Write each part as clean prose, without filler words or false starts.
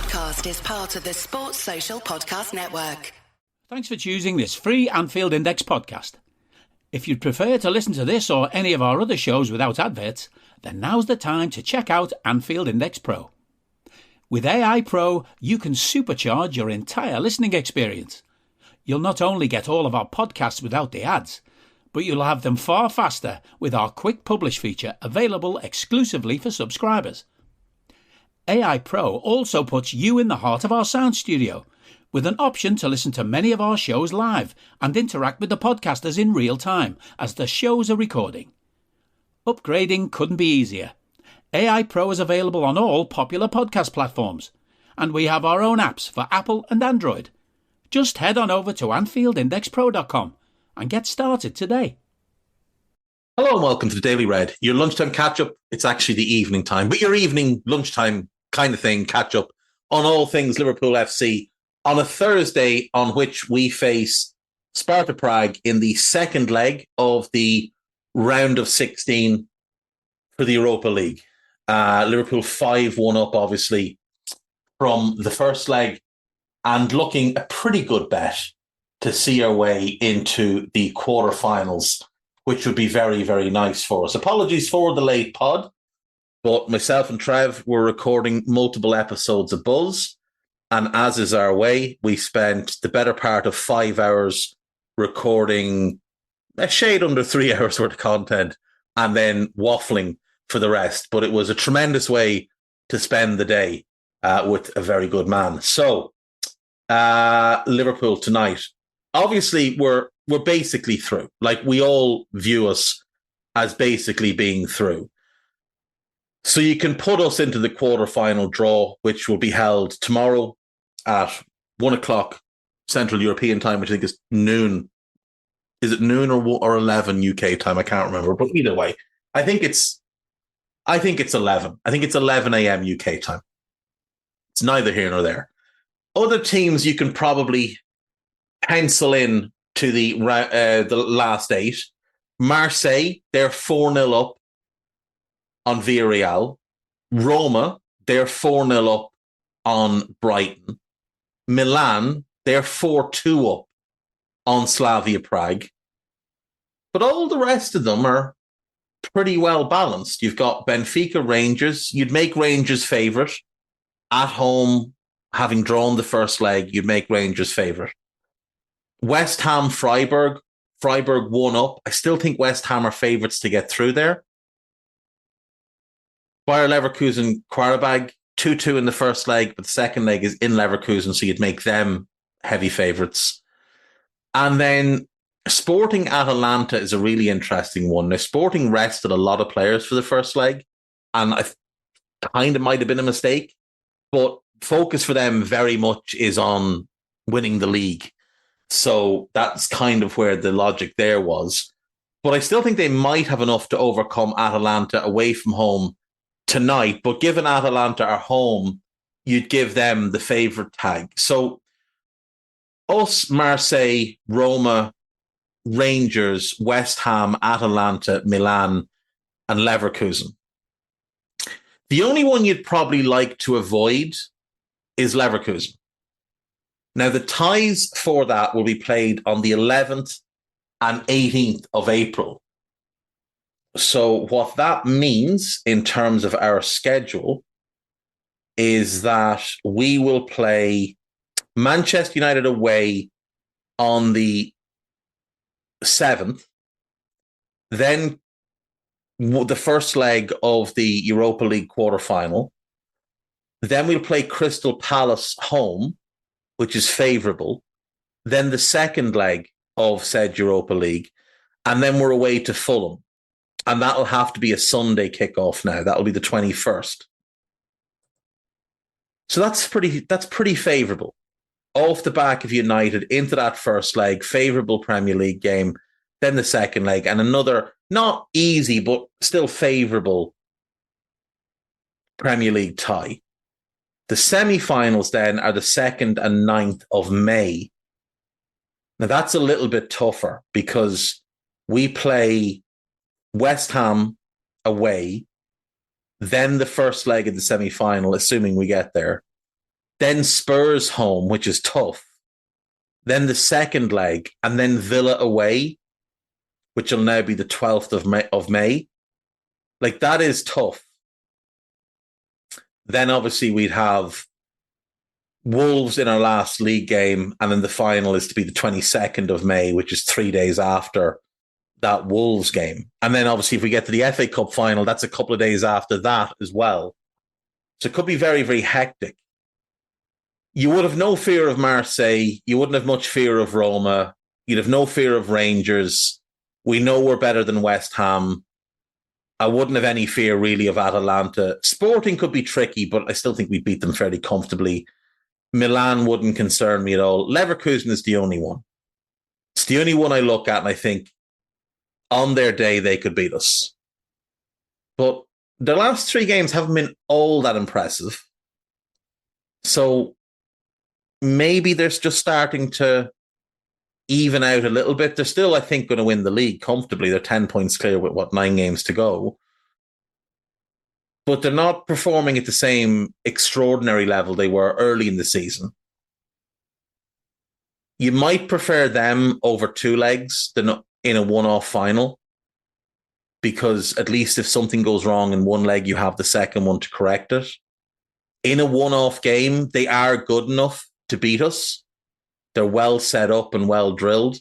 podcast is part of the Sports Social Podcast Network. Thanks for choosing this free Anfield Index podcast. If you'd prefer to listen to this or any of our other shows without adverts, then now's the time to check out Anfield Index Pro. With AI Pro, you can supercharge your entire listening experience. You'll not only get all of our podcasts without the ads, but you'll have them far faster with our quick publish feature available exclusively for subscribers. AI Pro also puts you in the heart of our sound studio, with an option to listen to many of our shows live and interact with the podcasters in real time as the shows are recording. Upgrading couldn't be easier. AI Pro is available on all popular podcast platforms, and we have our own apps for Apple and Android. Just head on over to AnfieldIndexPro.com and get started today. Hello and welcome to the Daily Red, your lunchtime catch-up. It's actually the evening time, but your evening, lunchtime kind of thing, catch-up on all things Liverpool FC on a Thursday on which we face Sparta Prague in the second leg of the round of 16 for the Europa League. Liverpool 5-1 up, obviously, from the first leg and looking a pretty good bet to see our way into the quarterfinals, which would be very, very nice for us. Apologies for the late pod, but myself and Trev were recording multiple episodes of Buzz, and as is our way, we spent the better part of 5 hours recording a shade under 3 hours worth of content and then waffling for the rest. But it was a tremendous way to spend the day with a very good man. So, Liverpool tonight. Obviously, we're basically through. Like, we all view us as basically being through. So you can put us into the quarterfinal draw, which will be held tomorrow at 1 o'clock Central European time, which I think is noon. Is it noon or 11 UK time? I can't remember. But either way, I think it's 11. I think it's 11 a.m. UK time. It's neither here nor there. Other teams you can probably pencil in to the last 8. Marseille, they're 4-0 up on Villarreal. Roma, they're 4-0 up on Brighton. Milan, they're 4-2 up on Slavia Prague. But all the rest of them are pretty well balanced. You've got Benfica, Rangers. You'd make Rangers favourite. At home, having drawn the first leg, you'd make Rangers favourite. West Ham, Freiburg. Freiburg 1 up. I still think West Ham are favourites to get through there. Bayer Leverkusen, Qarabag, 2-2 in the first leg, but the second leg is in Leverkusen, so you'd make them heavy favourites. And then Sporting Atalanta is a really interesting one. Now, Sporting rested a lot of players for the first leg, and I kind of might have been a mistake, but focus for them very much is on winning the league. So that's kind of where the logic there was. But I still think they might have enough to overcome Atalanta away from home tonight. But given Atalanta are home, you'd give them the favourite tag. So us, Marseille, Roma, Rangers, West Ham, Atalanta, Milan, and Leverkusen. The only one you'd probably like to avoid is Leverkusen. Now, the ties for that will be played on the 11th and 18th of April. So what that means in terms of our schedule is that we will play Manchester United away on the 7th, then the first leg of the Europa League quarterfinal. Then we'll play Crystal Palace home, which is favourable. Then the second leg of said Europa League. And then we're away to Fulham. And that'll have to be a Sunday kickoff now. That'll be the 21st. So that's pretty favourable. Off the back of United into that first leg, favourable Premier League game, then the second leg, and another not easy but still favourable Premier League tie. The semi-finals then are the 2nd and 9th of May. Now that's a little bit tougher because we play West Ham away, then the first leg of the semi-final, assuming we get there, then Spurs home, which is tough, then the second leg, and then Villa away, which will now be the 12th of May. Like, that is tough. Then obviously we'd have Wolves in our last league game, and then the final is to be the 22nd of May, which is 3 days after that Wolves game. And then obviously if we get to the FA Cup final, that's a couple of days after that as well. So it could be very, very hectic. You would have no fear of Marseille. You wouldn't have much fear of Roma. You'd have no fear of Rangers. We know we're better than West Ham. I wouldn't have any fear really of Atalanta. Sporting could be tricky, but I still think we beat them fairly comfortably. Milan wouldn't concern me at all. Leverkusen is the only one. It's the only one I look at and I think on their day they could beat us. But the last 3 games haven't been all that impressive. So maybe they're just starting to even out a little bit. They're still, I think, going to win the league comfortably. They're 10 points clear with 9 games to go. But they're not performing at the same extraordinary level they were early in the season. You might prefer them over 2 legs than in a one-off final, because at least if something goes wrong in one leg, you have the second one to correct it. In a one-off game, they are good enough to beat us. They're well set up and well drilled.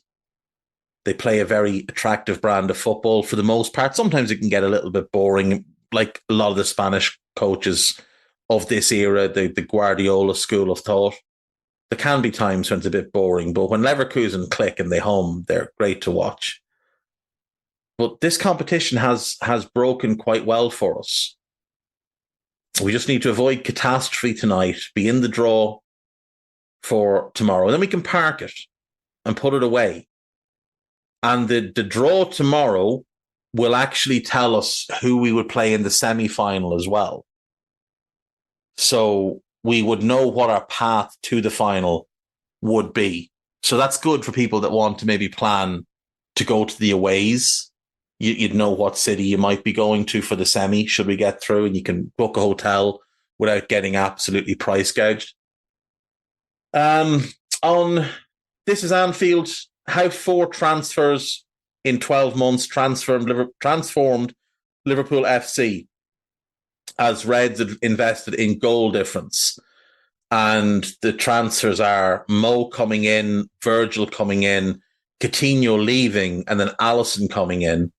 They play a very attractive brand of football for the most part. Sometimes it can get a little bit boring, like a lot of the Spanish coaches of this era, the Guardiola school of thought. There can be times when it's a bit boring, but when Leverkusen click and they hum, they're great to watch. But this competition has broken quite well for us. We just need to avoid catastrophe tonight, be in the draw for tomorrow. And then we can park it and put it away. And the draw tomorrow will actually tell us who we would play in the semi-final as well. So we would know what our path to the final would be. So that's good for people that want to maybe plan to go to the aways. You'd know what city you might be going to for the semi, should we get through, and you can book a hotel without getting absolutely price gouged. On This is Anfield, how 4 transfers in 12 months transformed Liverpool FC as Reds have invested in goal difference. And the transfers are Mo coming in, Virgil coming in, Coutinho leaving, and then Alisson coming in.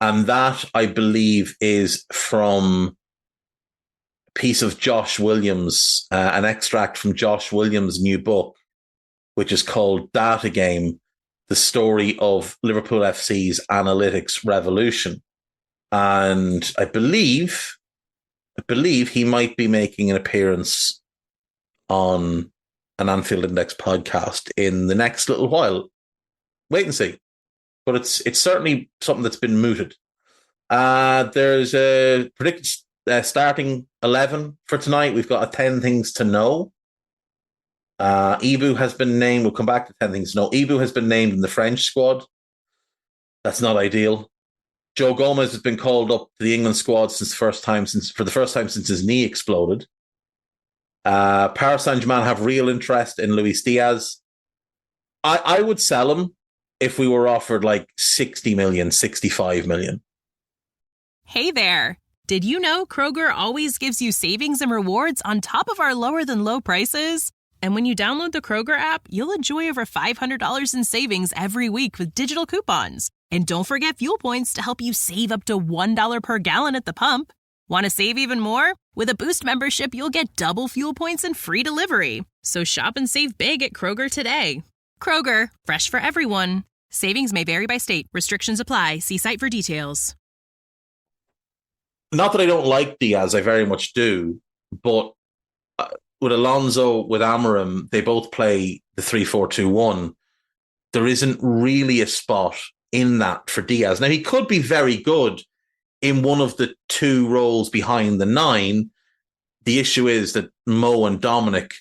And that, I believe, is from a piece of Josh Williams, an extract from Josh Williams' new book, which is called Data Game, the story of Liverpool FC's analytics revolution. And I believe he might be making an appearance on an Anfield Index podcast in the next little while. Wait and see. But it's certainly something that's been mooted. There's a predicted starting 11 for tonight. We've got a 10 things to know. Ibu has been named. We'll come back to 10 things to know. Ibu has been named in the French squad. That's not ideal. Joe Gomez has been called up to the England squad for the first time since his knee exploded. Paris Saint-Germain have real interest in Luis Diaz. I would sell him if we were offered like 60 million, 65 million. Hey there. Did you know Kroger always gives you savings and rewards on top of our lower than low prices? And when you download the Kroger app, you'll enjoy over $500 in savings every week with digital coupons. And don't forget fuel points to help you save up to $1 per gallon at the pump. Want to save even more? With a Boost membership, you'll get double fuel points and free delivery. So shop and save big at Kroger today. Kroger, fresh for everyone. Savings may vary by state. Restrictions apply. See site for details. Not that I don't like Diaz, I very much do. But with Alonso, with Amorim, they both play the 3-4-2-1. There isn't really a spot in that for Diaz. Now, he could be very good in one of the 2 roles behind the 9. The issue is that Mo and Dominic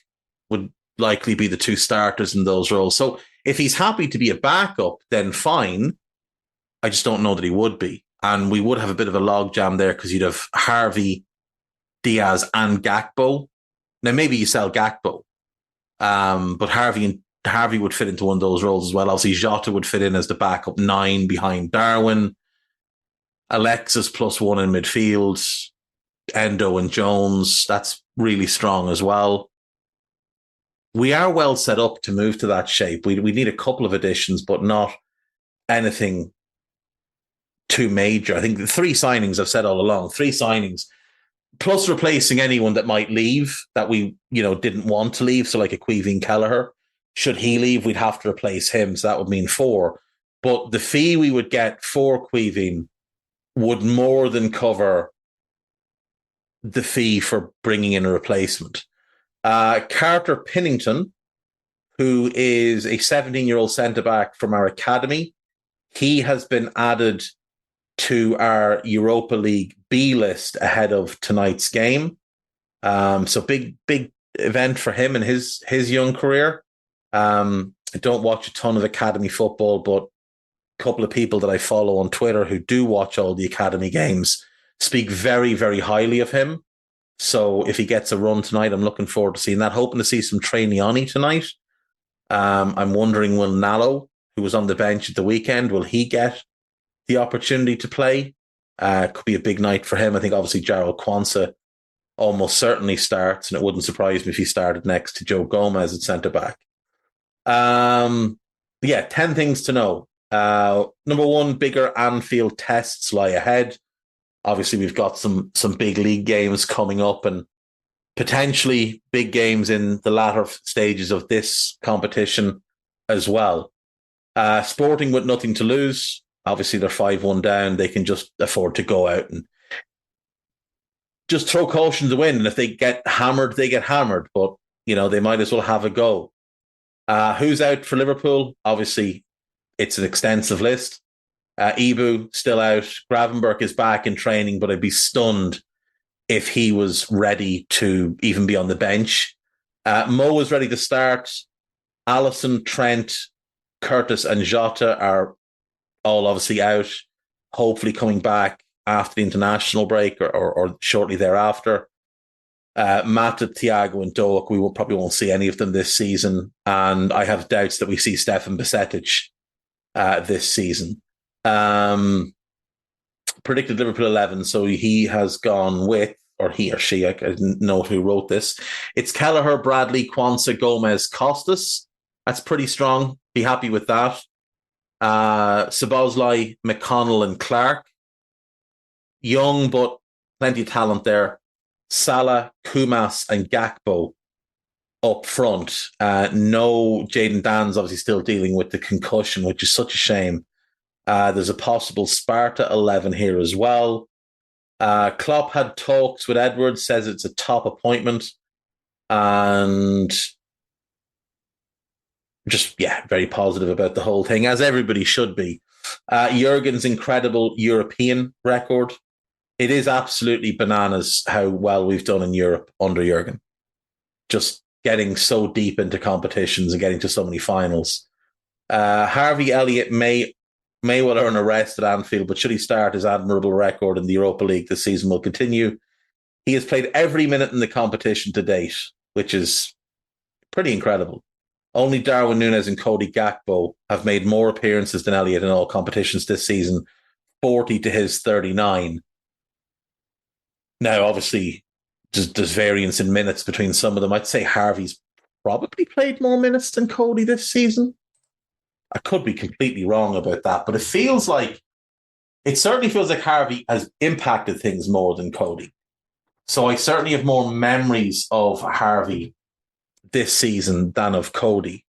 would likely be the 2 starters in those roles. So if he's happy to be a backup, then fine. I just don't know that he would be. And we would have a bit of a logjam there because you'd have Harvey, Diaz and Gakpo Now, maybe you sell Gakpo, but Harvey would fit into one of those roles as well. Obviously, Jota would fit in as the backup 9 behind Darwin. Alexis +1 in midfield. Endo and Jones, that's really strong as well. We are well set up to move to that shape. We need a couple of additions, but not anything too major. I think the 3 signings, I've said all along, 3 signings, plus replacing anyone that might leave that we, didn't want to leave. So like a Queeveen Kelleher, should he leave, we'd have to replace him. So that would mean 4. But the fee we would get for Queeveen would more than cover the fee for bringing in a replacement. Carter Pinnington, who is a 17-year-old centre-back from our academy, he has been added to our Europa League B list ahead of tonight's game. So big event for him and his young career. I don't watch a ton of academy football, but a couple of people that I follow on Twitter who do watch all the academy games speak very, very highly of him. So if he gets a run tonight, I'm looking forward to seeing that. Hoping to see some Trainiani tonight. I'm wondering, will Nallo, who was on the bench at the weekend, will he get the opportunity to play? Could be a big night for him. I think obviously Jarrell Quansah almost certainly starts, and it wouldn't surprise me if he started next to Joe Gomez at centre-back. 10 things to know. Number 1, bigger Anfield tests lie ahead. Obviously, we've got some big league games coming up and potentially big games in the latter stages of this competition as well. Sporting with nothing to lose. Obviously, they're 5-1 down. They can just afford to go out and just throw caution to the wind. And if they get hammered, they get hammered. But, they might as well have a go. Who's out for Liverpool? Obviously, it's an extensive list. Ibu still out. Gravenberch is back in training, but I'd be stunned if he was ready to even be on the bench. Mo is ready to start. Alisson, Trent, Curtis and Jota are all obviously out, hopefully coming back after the international break or shortly thereafter. Mata, Thiago and Doak, we probably won't see any of them this season. And I have doubts that we see Stefan Bajcetic this season. Predicted Liverpool 11, so he has gone with, or he or she, I didn't know who wrote this. It's Kelleher, Bradley, Quansah, Gomez, Costas. That's pretty strong. Be happy with that. Szoboszlai, McConnell and Clark. Young, but plenty of talent there. Salah, Kumas and Gakpo up front. No, Jayden Dan's obviously still dealing with the concussion, which is such a shame. There's a possible Sparta 11 here as well. Klopp had talks with Edwards, says it's a top appointment. And just, very positive about the whole thing, as everybody should be. Jurgen's incredible European record. It is absolutely bananas how well we've done in Europe under Jurgen. Just getting so deep into competitions and getting to so many finals. Harvey Elliott may well earn a rest at Anfield, but should he start, his admirable record in the Europa League this season will continue. He has played every minute in the competition to date, which is pretty incredible. Only Darwin Núñez and Cody Gakpo have made more appearances than Elliott in all competitions this season, 40 to his 39. Now, obviously, there's variance in minutes between some of them. I'd say Harvey's probably played more minutes than Cody this season. I could be completely wrong about that, but it certainly feels like Harvey has impacted things more than Cody. So I certainly have more memories of Harvey this season than of Cody.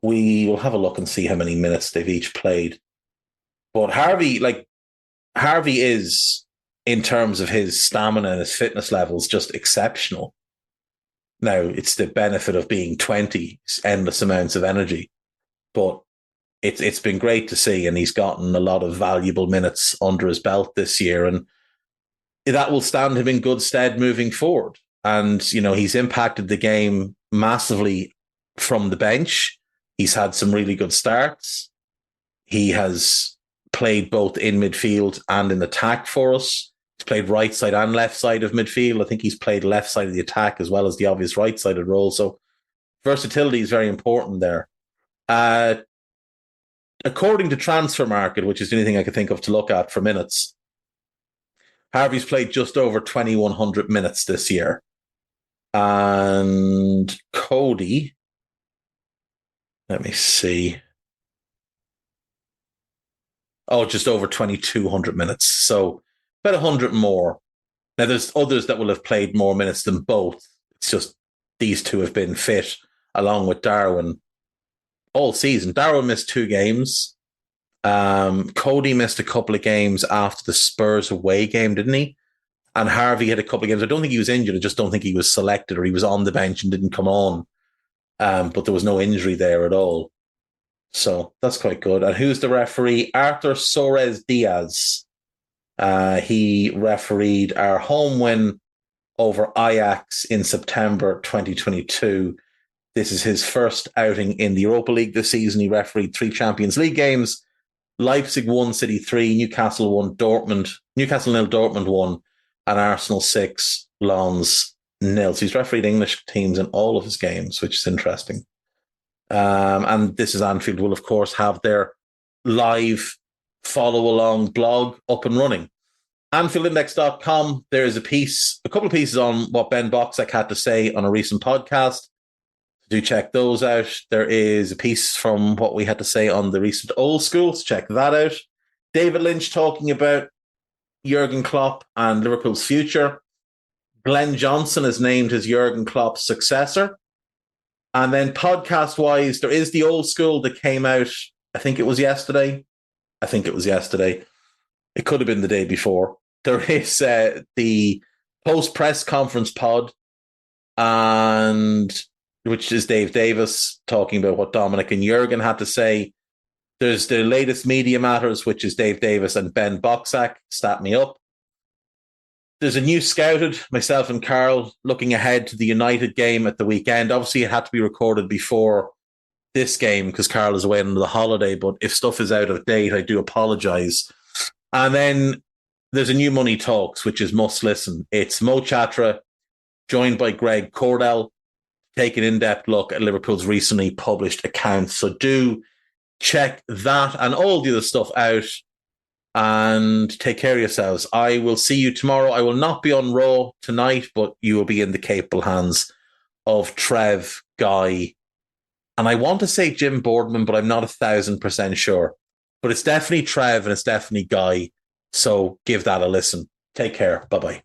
We will have a look and see how many minutes they've each played. But Harvey is, in terms of his stamina and his fitness levels, just exceptional. Now, it's the benefit of being 20, endless amounts of energy. But it's been great to see, and he's gotten a lot of valuable minutes under his belt this year, and that will stand him in good stead moving forward. And, he's impacted the game massively from the bench. He's had some really good starts. He has played both in midfield and in attack for us. He's played right side and left side of midfield. I think he's played left side of the attack as well as the obvious right sided role. So versatility is very important there. According to Transfer Market, which is the only thing I could think of to look at for minutes, Harvey's played just over 2,100 minutes this year. And Cody, let me see. Oh, just over 2,200 minutes. So about 100 more. Now, there's others that will have played more minutes than both. It's just these two have been fit along with Darwin all season. Darwin missed 2 games. Cody missed a couple of games after the Spurs away game, didn't he? And Harvey had a couple of games. I don't think he was injured. I just don't think he was selected, or he was on the bench and didn't come on. But there was no injury there at all. So that's quite good. And who's the referee? Arthur Soares Diaz. He refereed our home win over Ajax in September 2022. This is his first outing in the Europa League this season. He refereed 3 Champions League games. Leipzig 1, City 3, Newcastle 1, Newcastle 0, Dortmund 1, and Arsenal 6, Lens 0. So he's refereed English teams in all of his games, which is interesting. And This Is Anfield will, of course, have their live follow-along blog up and running. AnfieldIndex.com, there is a couple of pieces on what Ben Boxek had to say on a recent podcast. Do check those out. There is a piece from what we had to say on the recent Old School, so check that out. David Lynch talking about Jurgen Klopp and Liverpool's future. Glenn Johnson is named as Jurgen Klopp's successor. And then podcast-wise, there is the Old School that came out, I think it was yesterday. It could have been the day before. There is the post-press conference pod, which is Dave Davis talking about what Dominic and Jurgen had to say. There's the latest Media Matters, which is Dave Davis and Ben Boxak. Stat me up. There's a new Scouted, myself and Carl, looking ahead to the United game at the weekend. Obviously, it had to be recorded before this game because Carl is away on the holiday, but if stuff is out of date, I do apologise. And then there's a new Money Talks, which is must listen. It's Mo Chatra, joined by Greg Cordell, take an in-depth look at Liverpool's recently published accounts. So do check that and all the other stuff out and take care of yourselves. I will see you tomorrow. I will not be on Raw tonight, but you will be in the capable hands of Trev, Guy, and I want to say Jim Boardman, but I'm not 1,000% sure. But it's definitely Trev and it's definitely Guy. So give that a listen. Take care. Bye-bye.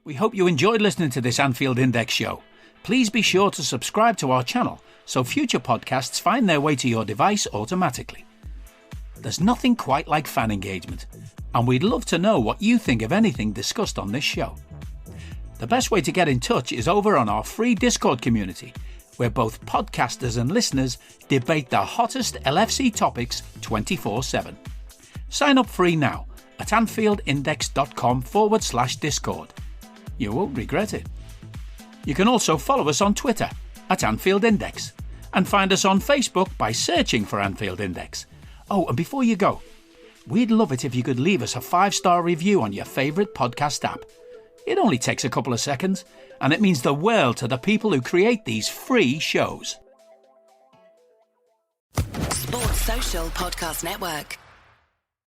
We hope you enjoyed listening to this Anfield Index show. Please be sure to subscribe to our channel so future podcasts find their way to your device automatically. There's nothing quite like fan engagement, and we'd love to know what you think of anything discussed on this show. The best way to get in touch is over on our free Discord community, where both podcasters and listeners debate the hottest LFC topics 24/7. Sign up free now at AnfieldIndex.com/Discord. You won't regret it. You can also follow us on Twitter at Anfield Index and find us on Facebook by searching for Anfield Index. Oh, and before you go, we'd love it if you could leave us a 5-star review on your favourite podcast app. It only takes a couple of seconds, and it means the world to the people who create these free shows. Sports Social Podcast Network.